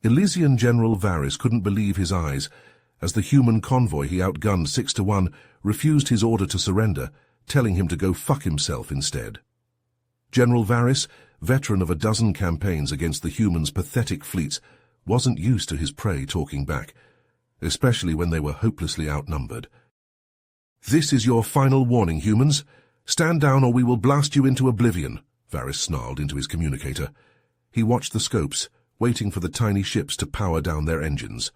Elysian General Varys couldn't believe his eyes as the human convoy he outgunned 6-1 refused his order to surrender, telling him to go fuck himself instead. General Varys, veteran of a dozen campaigns against the humans' pathetic fleets, wasn't used to his prey talking back, especially when they were hopelessly outnumbered. "This is your final warning, humans. Stand down or we will blast you into oblivion," Varys snarled into his communicator. He watched the scopes, waiting for the tiny ships to power down their engines.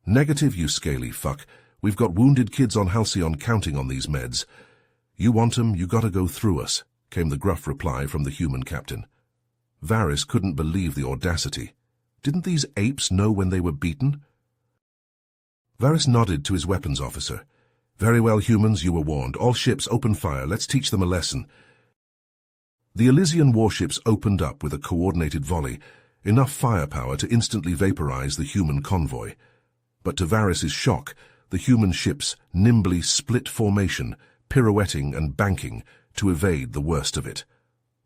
"Negative, you scaly fuck. We've got wounded kids on Halcyon counting on these meds. You want 'em, you gotta go through us," came the gruff reply from the human captain. Varys couldn't believe the audacity. Didn't these apes know when they were beaten? Varys nodded to his weapons officer. "Very well, humans, you were warned. All ships, open fire. Let's teach them a lesson." The Elysian warships opened up with a coordinated volley, enough firepower to instantly vaporize the human convoy. But to Varys's shock, the human ships nimbly split formation, pirouetting and banking to evade the worst of it.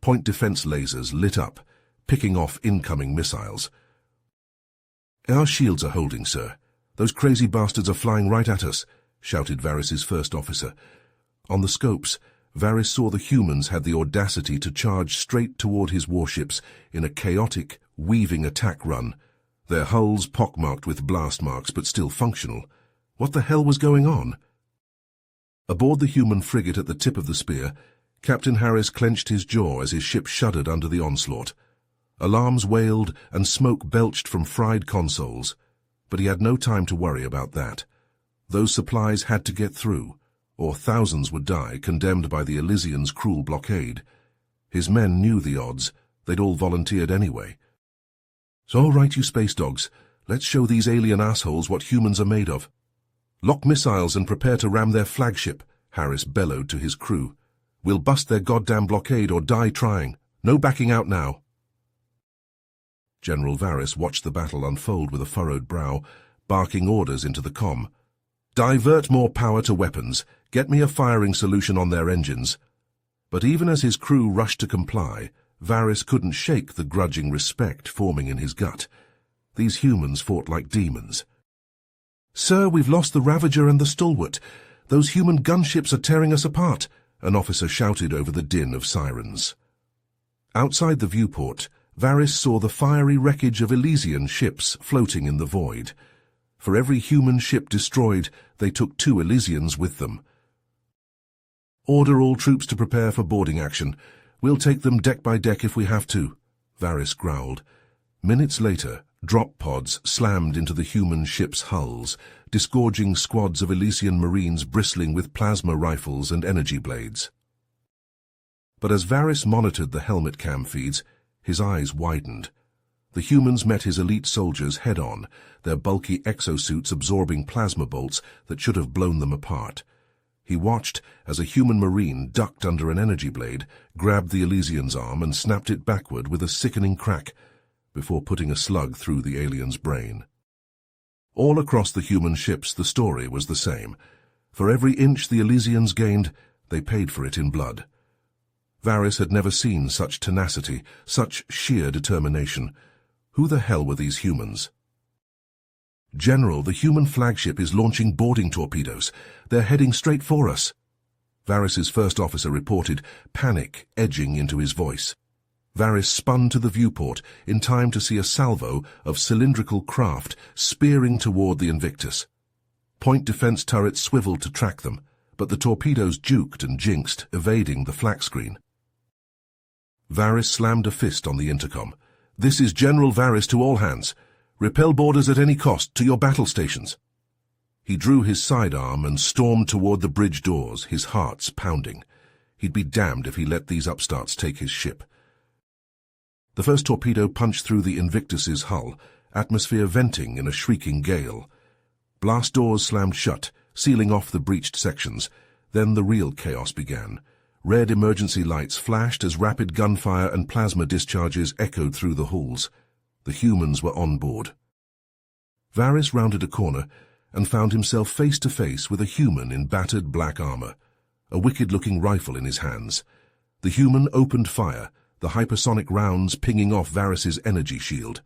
Point defense lasers lit up, picking off incoming missiles. "Our shields are holding, sir. Those crazy bastards are flying right at us," shouted Varys's first officer. On the scopes, Varys saw the humans had the audacity to charge straight toward his warships in a chaotic, weaving attack run, their hulls pockmarked with blast marks but still functional. What the hell was going on? Aboard the human frigate at the tip of the spear, Captain Harris clenched his jaw as his ship shuddered under the onslaught. Alarms wailed and smoke belched from fried consoles, but he had no time to worry about that. Those supplies had to get through, or thousands would die, condemned by the Elysians' cruel blockade. His men knew the odds. They'd all volunteered anyway. "So all right, you space dogs. Let's show these alien assholes what humans are made of. Lock missiles and prepare to ram their flagship," Harris bellowed to his crew. "We'll bust their goddamn blockade or die trying. No backing out now." General Varys watched the battle unfold with a furrowed brow, barking orders into the comm. "Divert more power to weapons. Get me a firing solution on their engines." But even as his crew rushed to comply, Varys couldn't shake the grudging respect forming in his gut. These humans fought like demons. "Sir, we've lost the Ravager and the Stalwart. Those human gunships are tearing us apart," an officer shouted over the din of sirens. Outside the viewport, Varys saw the fiery wreckage of Elysian ships floating in the void. For every human ship destroyed, they took 2 Elysians with them. "Order all troops to prepare for boarding action. We'll take them deck by deck if we have to," Varys growled. Minutes later, drop pods slammed into the human ships' hulls, disgorging squads of Elysian Marines bristling with plasma rifles and energy blades. But as Varys monitored the helmet cam feeds, his eyes widened. The humans met his elite soldiers head-on, their bulky exosuits absorbing plasma bolts that should have blown them apart. He watched as a human Marine ducked under an energy blade, grabbed the Elysian's arm and snapped it backward with a sickening crack, before putting a slug through the alien's brain. All across the human ships the story was the same. For every inch the Elysians gained, they paid for it in blood. Varys had never seen such tenacity, such sheer determination. Who the hell were these humans? "General, the human flagship is launching boarding torpedoes. They're heading straight for us," Varys's first officer reported, panic edging into his voice. Varys spun to the viewport in time to see a salvo of cylindrical craft spearing toward the Invictus. Point defense turrets swiveled to track them, but the torpedoes juked and jinxed, evading the flak screen. Varys slammed a fist on the intercom. "This is General Varys to all hands. Repel boarders at any cost to your battle stations." He drew his sidearm and stormed toward the bridge doors, his heart's pounding. He'd be damned if he let these upstarts take his ship. The first torpedo punched through the Invictus's hull, atmosphere venting in a shrieking gale. Blast doors slammed shut, sealing off the breached sections. Then the real chaos began. Red emergency lights flashed as rapid gunfire and plasma discharges echoed through the halls. The humans were on board. Varys rounded a corner and found himself face to face with a human in battered black armor, a wicked-looking rifle in his hands. The human opened fire, the hypersonic rounds pinging off Varys's energy shield.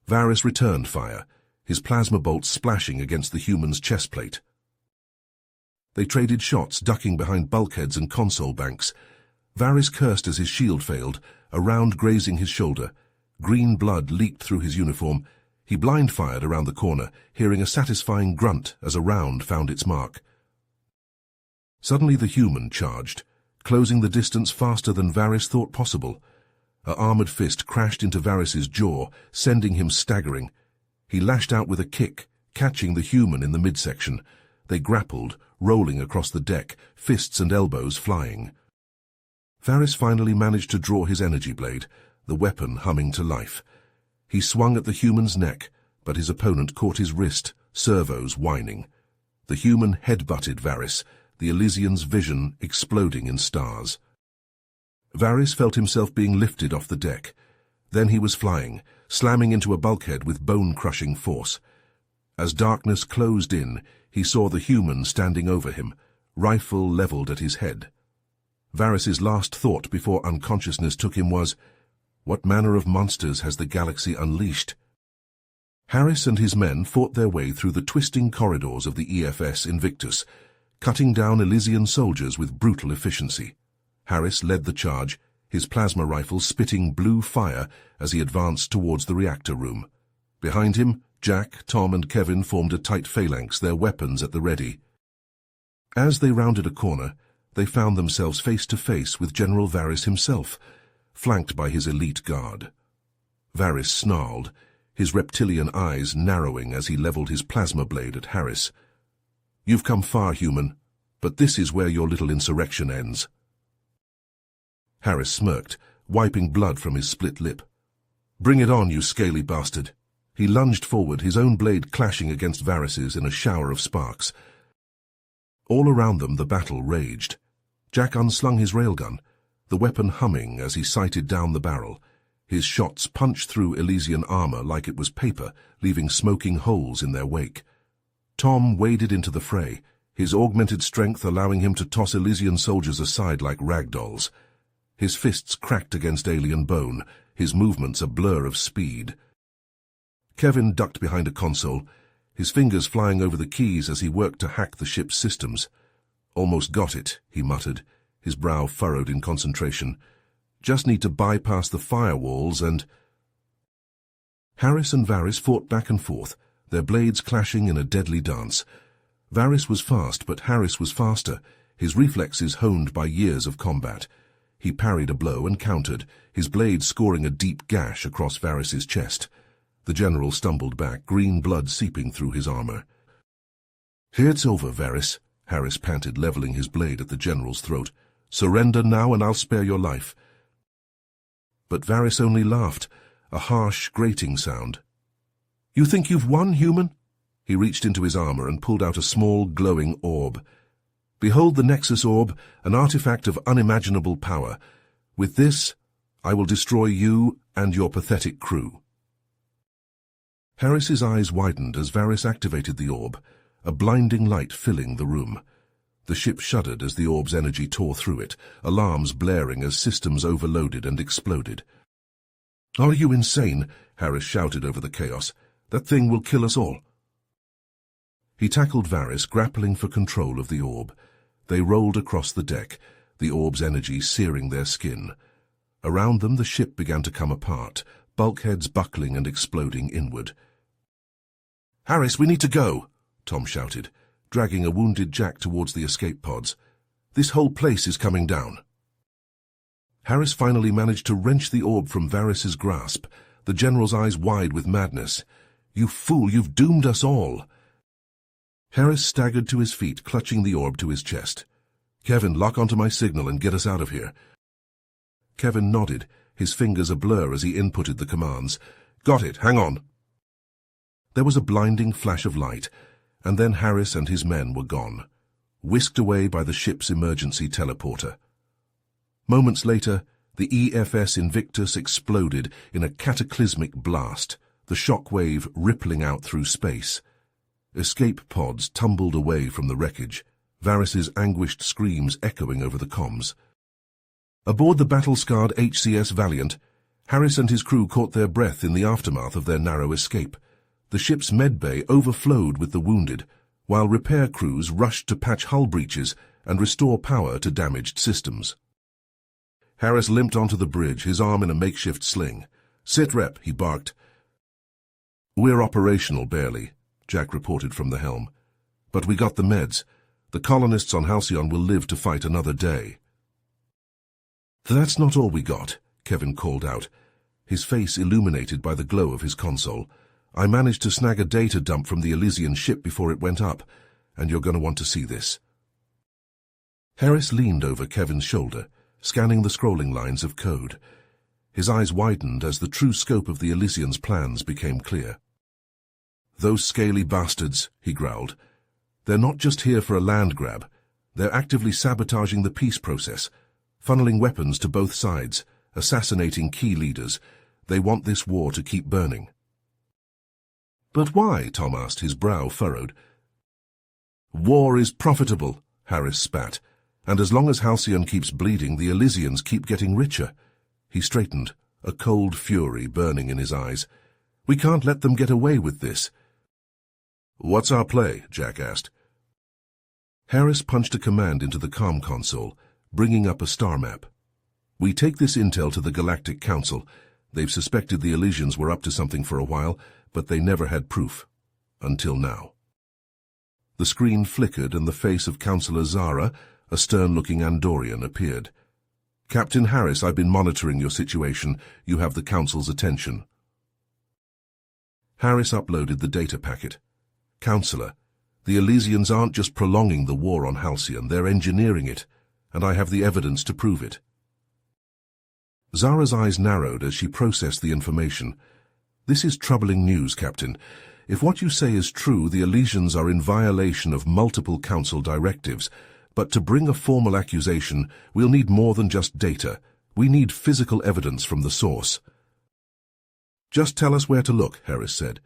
Varys returned fire, his plasma bolts splashing against the human's chest plate. They traded shots, ducking behind bulkheads and console banks. Varys cursed as his shield failed, a round grazing his shoulder. Green blood leaked through his uniform. He blind-fired around the corner, hearing a satisfying grunt as a round found its mark. Suddenly the human charged, closing the distance faster than Varys thought possible. A armored fist crashed into Varys's jaw, sending him staggering. He lashed out with a kick, catching the human in the midsection. They grappled, rolling across the deck, fists and elbows flying. Varys finally managed to draw his energy blade, the weapon humming to life. He swung at the human's neck, but his opponent caught his wrist, servos whining. The human head-butted Varys, the Elysian's vision exploding in stars. Varys felt himself being lifted off the deck. Then he was flying, slamming into a bulkhead with bone-crushing force. As darkness closed in, he saw the human standing over him, rifle leveled at his head. Varys's last thought before unconsciousness took him was, "What manner of monsters has the galaxy unleashed?" Harris and his men fought their way through the twisting corridors of the EFS Invictus, cutting down Elysian soldiers with brutal efficiency. Harris led the charge, his plasma rifle spitting blue fire as he advanced towards the reactor room. Behind him, Jack, Tom and Kevin formed a tight phalanx, their weapons at the ready. As they rounded a corner, they found themselves face to face with General Varys himself, flanked by his elite guard. Varys snarled, his reptilian eyes narrowing as he leveled his plasma blade at Harris. "You've come far, human, but this is where your little insurrection ends." Harris smirked, wiping blood from his split lip. "Bring it on, you scaly bastard." He lunged forward, his own blade clashing against Varys's in a shower of sparks. All around them the battle raged. Jack unslung his railgun, the weapon humming as he sighted down the barrel. His shots punched through Elysian armor like it was paper, leaving smoking holes in their wake. Tom waded into the fray, his augmented strength allowing him to toss Elysian soldiers aside like ragdolls. His fists cracked against alien bone, his movements a blur of speed. Kevin ducked behind a console, his fingers flying over the keys as he worked to hack the ship's systems. "Almost got it," he muttered, his brow furrowed in concentration. "Just need to bypass the firewalls and—" Harris and Varys fought back and forth, their blades clashing in a deadly dance. Varys was fast, but Harris was faster, his reflexes honed by years of combat. He parried a blow and countered, his blade scoring a deep gash across Varys's chest. The general stumbled back, green blood seeping through his armor. "It's over, Varys," Harris panted, leveling his blade at the general's throat. "Surrender now and I'll spare your life." But Varys only laughed, a harsh, grating sound. "You think you've won, human?" He reached into his armor and pulled out a small, glowing orb. "Behold the Nexus Orb, an artifact of unimaginable power. With this, I will destroy you and your pathetic crew." Harris's eyes widened as Varys activated the orb, a blinding light filling the room. The ship shuddered as the orb's energy tore through it, alarms blaring as systems overloaded and exploded. "Are you insane?" Harris shouted over the chaos. "That thing will kill us all." He tackled Varys, grappling for control of the orb. They rolled across the deck, the orb's energy searing their skin. Around them the ship began to come apart, bulkheads buckling and exploding inward. "Harris, we need to go," Tom shouted, dragging a wounded Jack towards the escape pods. "This whole place is coming down." Harris finally managed to wrench the orb from Varys's grasp, the general's eyes wide with madness. "You fool, you've doomed us all." Harris staggered to his feet, clutching the orb to his chest. "Kevin, lock onto my signal and get us out of here." Kevin nodded, his fingers a blur as he inputted the commands. "Got it, hang on." There was a blinding flash of light, and then Harris and his men were gone, whisked away by the ship's emergency teleporter. Moments later, the EFS Invictus exploded in a cataclysmic blast, the shock wave rippling out through space. Escape pods tumbled away from the wreckage, Varys's anguished screams echoing over the comms. "Aboard the battle-scarred HCS Valiant," Harris and his crew caught their breath in the aftermath of their narrow escape. The ship's medbay overflowed with the wounded, while repair crews rushed to patch hull breaches and restore power to damaged systems. Harris limped onto the bridge, his arm in a makeshift sling. "Sit rep," he barked. "We're operational, barely," Jack reported from the helm. "But we got the meds. The colonists on Halcyon will live to fight another day." "That's not all we got," Kevin called out, his face illuminated by the glow of his console. "I managed to snag a data dump from the Elysian ship before it went up, and you're going to want to see this." Harris leaned over Kevin's shoulder, scanning the scrolling lines of code. His eyes widened as the true scope of the Elysians' plans became clear. "Those scaly bastards," he growled. "They're not just here for a land grab. They're actively sabotaging the peace process, funneling weapons to both sides, assassinating key leaders. They want this war to keep burning." "But why?" Tom asked, his brow furrowed. "War is profitable," Harris spat, "and as long as Halcyon keeps bleeding, the Elysians keep getting richer." He straightened, a cold fury burning in his eyes. "We can't let them get away with this." "What's our play?" Jack asked. Harris punched a command into the comm console, bringing up a star map. "We take this intel to the Galactic Council. They've suspected the Elysians were up to something for a while, but they never had proof. Until now." The screen flickered and the face of Councillor Zara, a stern-looking Andorian, appeared. "Captain Harris, I've been monitoring your situation. You have the Council's attention." Harris uploaded the data packet. "Councillor, the Elysians aren't just prolonging the war on Halcyon, they're engineering it, and I have the evidence to prove it." Zara's eyes narrowed as she processed the information. "This is troubling news, Captain. If what you say is true, the Elysians are in violation of multiple Council directives. But to bring a formal accusation, we'll need more than just data. We need physical evidence from the source." "Just tell us where to look," Harris said.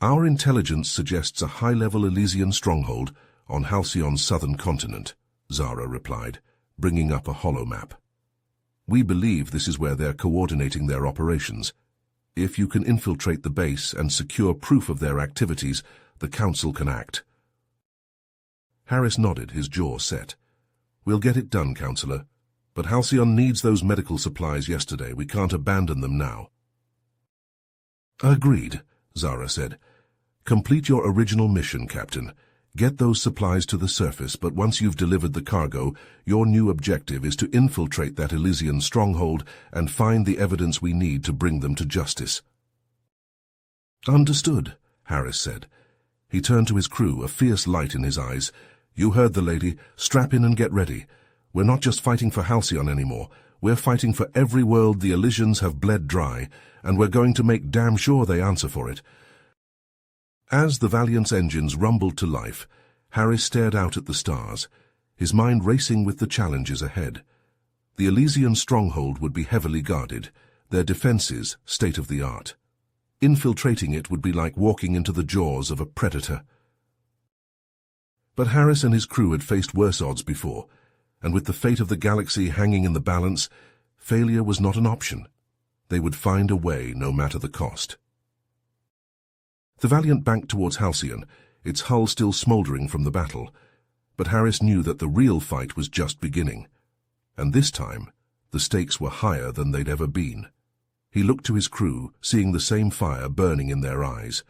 "Our intelligence suggests a high-level Elysian stronghold on Halcyon's southern continent," Zara replied, bringing up a holomap. "We believe this is where they're coordinating their operations. If you can infiltrate the base and secure proof of their activities, the Council can act." Harris nodded, his jaw set. "We'll get it done, Councillor. But Halcyon needs those medical supplies yesterday. We can't abandon them now." "Agreed," Zara said. "Complete your original mission, Captain. Get those supplies to the surface, but once you've delivered the cargo, your new objective is to infiltrate that Elysian stronghold and find the evidence we need to bring them to justice." "Understood," Harris said. He turned to his crew, a fierce light in his eyes. "You heard the lady. Strap in and get ready. We're not just fighting for Halcyon anymore. We're fighting for every world the Elysians have bled dry, and we're going to make damn sure they answer for it." As the Valiant's engines rumbled to life, Harris stared out at the stars, his mind racing with the challenges ahead. The Elysian stronghold would be heavily guarded, their defenses state-of-the-art. Infiltrating it would be like walking into the jaws of a predator. But Harris and his crew had faced worse odds before, and with the fate of the galaxy hanging in the balance, failure was not an option. They would find a way, no matter the cost. The Valiant banked towards Halcyon, its hull still smouldering from the battle, but Harris knew that the real fight was just beginning. And this time, the stakes were higher than they'd ever been. He looked to his crew, seeing the same fire burning in their eyes.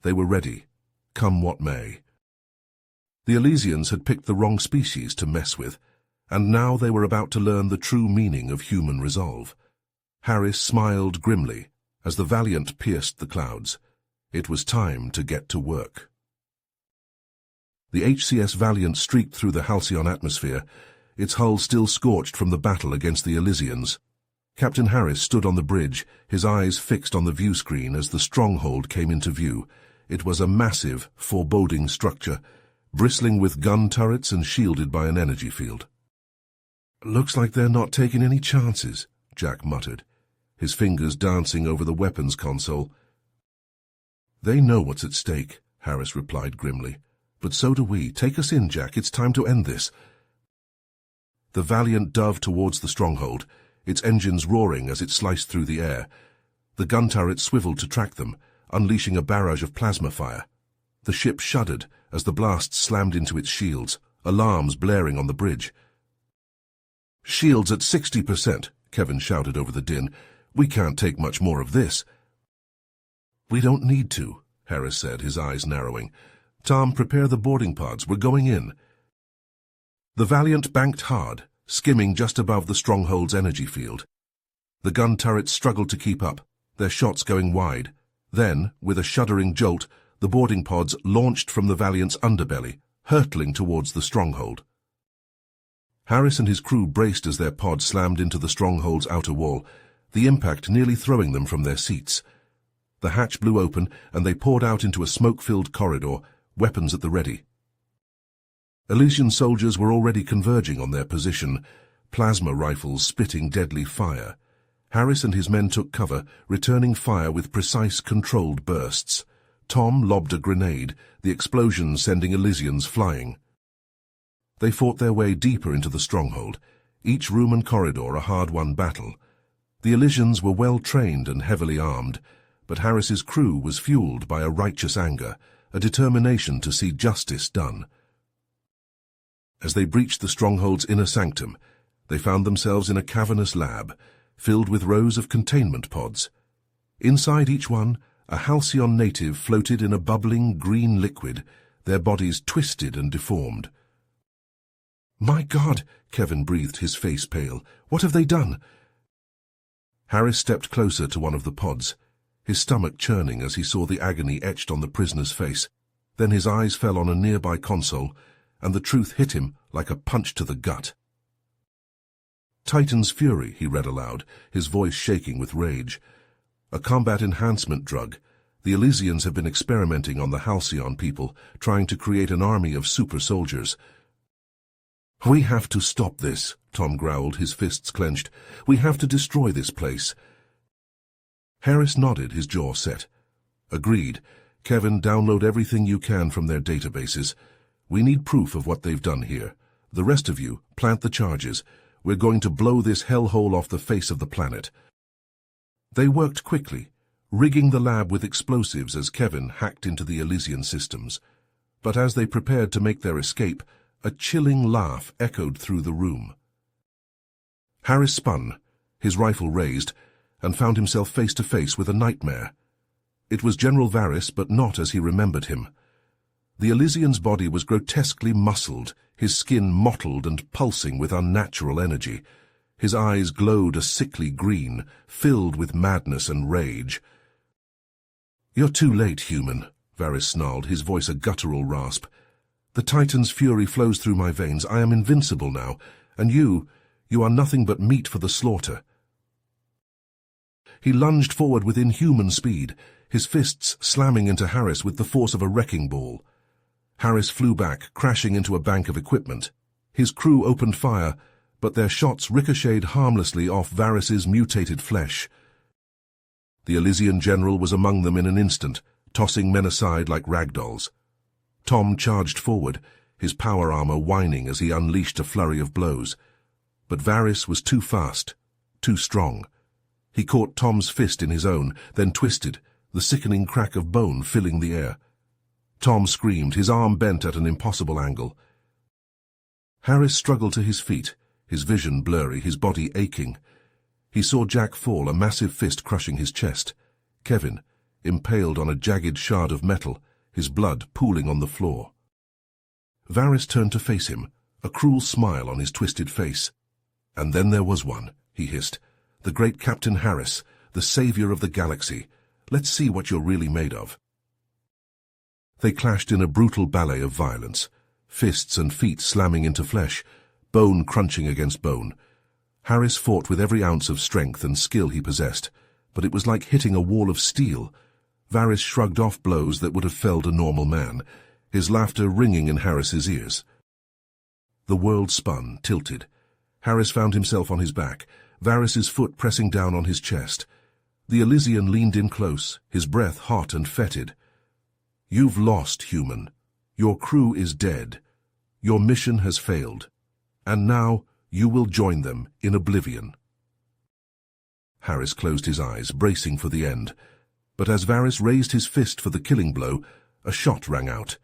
They were ready, come what may. The Elysians had picked the wrong species to mess with, and now they were about to learn the true meaning of human resolve. Harris smiled grimly as the Valiant pierced the clouds. It was time to get to work. The HCS Valiant streaked through the Halcyon atmosphere, its hull still scorched from the battle against the Elysians. Captain Harris stood on the bridge, his eyes fixed on the view screen as the stronghold came into view. It was a massive, foreboding structure, bristling with gun turrets and shielded by an energy field. "Looks like they're not taking any chances," Jack muttered, his fingers dancing over the weapons console. "They know what's at stake," Harris replied grimly. "But so do we. Take us in, Jack. It's time to end this." The Valiant dove towards the stronghold, its engines roaring as it sliced through the air. The gun turret swiveled to track them, unleashing a barrage of plasma fire. The ship shuddered as the blasts slammed into its shields, alarms blaring on the bridge. "Shields at 60%, Kevin shouted over the din. "We can't take much more of this." "We don't need to," Harris said, his eyes narrowing. "Tom, prepare the boarding pods. We're going in." The Valiant banked hard, skimming just above the stronghold's energy field. The gun turrets struggled to keep up, their shots going wide. Then, with a shuddering jolt, the boarding pods launched from the Valiant's underbelly, hurtling towards the stronghold. Harris and his crew braced as their pod slammed into the stronghold's outer wall, the impact nearly throwing them from their seats. The hatch blew open, and they poured out into a smoke-filled corridor, weapons at the ready. Elysian soldiers were already converging on their position, plasma rifles spitting deadly fire. Harris and his men took cover, returning fire with precise, controlled bursts. Tom lobbed a grenade, the explosion sending Elysians flying. They fought their way deeper into the stronghold, each room and corridor a hard-won battle. The Elysians were well-trained and heavily armed, but Harris's crew was fueled by a righteous anger, a determination to see justice done. As they breached the stronghold's inner sanctum, they found themselves in a cavernous lab, filled with rows of containment pods. Inside each one, a Halcyon native floated in a bubbling green liquid, their bodies twisted and deformed. "My God," Kevin breathed, his face pale. "What have they done?" Harris stepped closer to one of the pods, his stomach churning as he saw the agony etched on the prisoner's face. Then his eyes fell on a nearby console, and the truth hit him like a punch to the gut. "Titan's Fury," he read aloud, his voice shaking with rage. "A combat enhancement drug. The Elysians have been experimenting on the Halcyon people, trying to create an army of super soldiers." "We have to stop this," Tom growled, his fists clenched. "We have to destroy this place." Harris nodded, his jaw set. "Agreed. Kevin, download everything you can from their databases. We need proof of what they've done here. The rest of you, plant the charges. We're going to blow this hellhole off the face of the planet." They worked quickly, rigging the lab with explosives as Kevin hacked into the Elysian systems. But as they prepared to make their escape, a chilling laugh echoed through the room. Harris spun, his rifle raised, and found himself face to face with a nightmare. It was General Varys, but not as he remembered him. The Elysian's body was grotesquely muscled, his skin mottled and pulsing with unnatural energy. His eyes glowed a sickly green, filled with madness and rage. "You're too late, human," Varys snarled, his voice a guttural rasp. "The Titan's fury flows through my veins. I am invincible now, and you are nothing but meat for the slaughter." He lunged forward with inhuman speed, his fists slamming into Harris with the force of a wrecking ball. Harris flew back, crashing into a bank of equipment. His crew opened fire, but their shots ricocheted harmlessly off Varys's mutated flesh. The Elysian general was among them in an instant, tossing men aside like ragdolls. Tom charged forward, his power armor whining as he unleashed a flurry of blows. But Varys was too fast, too strong. He caught Tom's fist in his own, then twisted, the sickening crack of bone filling the air. Tom screamed, his arm bent at an impossible angle. Harris struggled to his feet, his vision blurry, his body aching. He saw Jack fall, a massive fist crushing his chest. Kevin, impaled on a jagged shard of metal, his blood pooling on the floor. Varys turned to face him, a cruel smile on his twisted face. "And then there was one," he hissed. "The great Captain Harris, the savior of the galaxy. Let's see what you're really made of." They clashed in a brutal ballet of violence, fists and feet slamming into flesh, bone crunching against bone. Harris fought with every ounce of strength and skill he possessed, but it was like hitting a wall of steel. Varys shrugged off blows that would have felled a normal man, his laughter ringing in Harris's ears. The world spun, tilted. Harris found himself on his back, Varys's foot pressing down on his chest. The Elysian leaned in close, his breath hot and fetid. "You've lost, human. Your crew is dead. Your mission has failed. And now you will join them in oblivion." Harris closed his eyes, bracing for the end. But as Varys raised his fist for the killing blow, a shot rang out.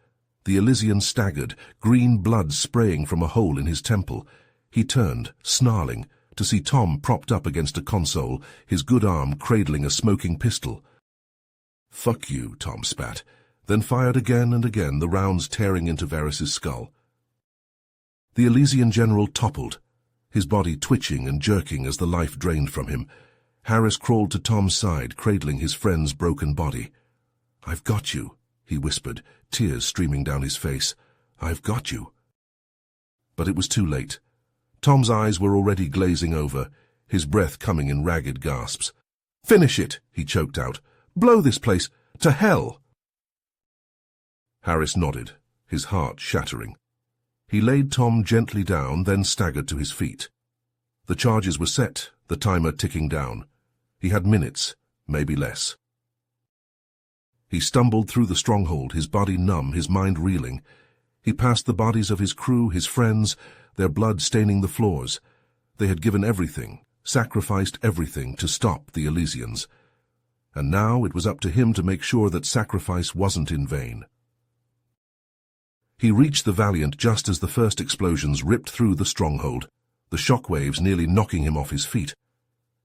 The Elysian staggered, green blood spraying from a hole in his temple. He turned, snarling, to see Tom propped up against a console, his good arm cradling a smoking pistol. "Fuck you," Tom spat, then fired again and again, the rounds tearing into Varys' skull. The Elysian general toppled, his body twitching and jerking as the life drained from him. Harris crawled to Tom's side, cradling his friend's broken body. "I've got you," he whispered, tears streaming down his face. "I've got you." But it was too late. Tom's eyes were already glazing over, his breath coming in ragged gasps. "Finish it," he choked out. "Blow this place to hell." Harris nodded, his heart shattering. He laid Tom gently down, then staggered to his feet. The charges were set, the timer ticking down. He had minutes, maybe less. He stumbled through the stronghold, his body numb, his mind reeling. He passed the bodies of his crew, his friends, their blood staining the floors. They had given everything, sacrificed everything to stop the Elysians. And now it was up to him to make sure that sacrifice wasn't in vain. He reached the Valiant just as the first explosions ripped through the stronghold, the shockwaves nearly knocking him off his feet.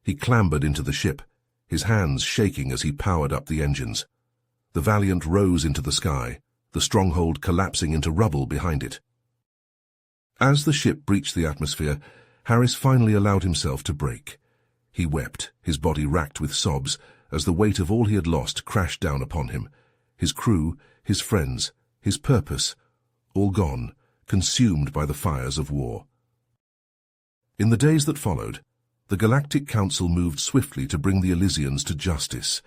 He clambered into the ship, his hands shaking as he powered up the engines. The Valiant rose into the sky, the stronghold collapsing into rubble behind it. As the ship breached the atmosphere, Harris finally allowed himself to break. He wept, his body racked with sobs, as the weight of all he had lost crashed down upon him. His crew, his friends, his purpose, all gone, consumed by the fires of war. In the days that followed, the Galactic Council moved swiftly to bring the Elysians to justice.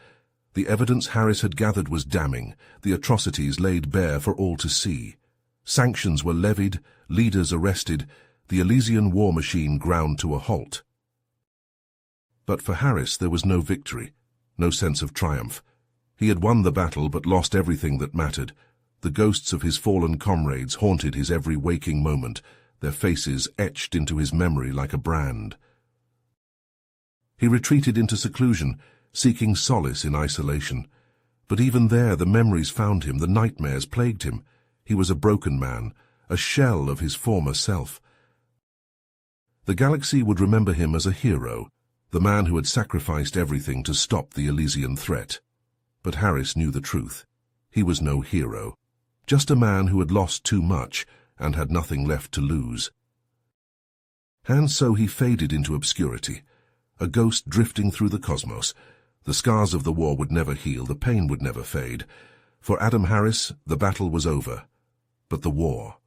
The evidence Harris had gathered was damning, the atrocities laid bare for all to see. Sanctions were levied, leaders arrested, the Elysian war machine ground to a halt. But for Harris there was no victory, no sense of triumph. He had won the battle but lost everything that mattered. The ghosts of his fallen comrades haunted his every waking moment, their faces etched into his memory like a brand. He retreated into seclusion, seeking solace in isolation. But even there the memories found him, the nightmares plagued him. He was a broken man, a shell of his former self. The galaxy would remember him as a hero, the man who had sacrificed everything to stop the Elysian threat. But Harris knew the truth. He was no hero, just a man who had lost too much and had nothing left to lose. And so he faded into obscurity, a ghost drifting through the cosmos. The scars of the war would never heal, the pain would never fade. For Adam Harris, the battle was over. But the war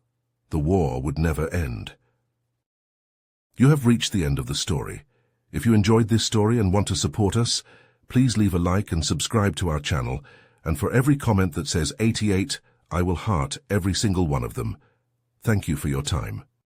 would never end. You have reached the end of the story. If you enjoyed this story and want to support us, please leave a like and subscribe to our channel, and for every comment that says 88, I will heart every single one of them. Thank you for your time.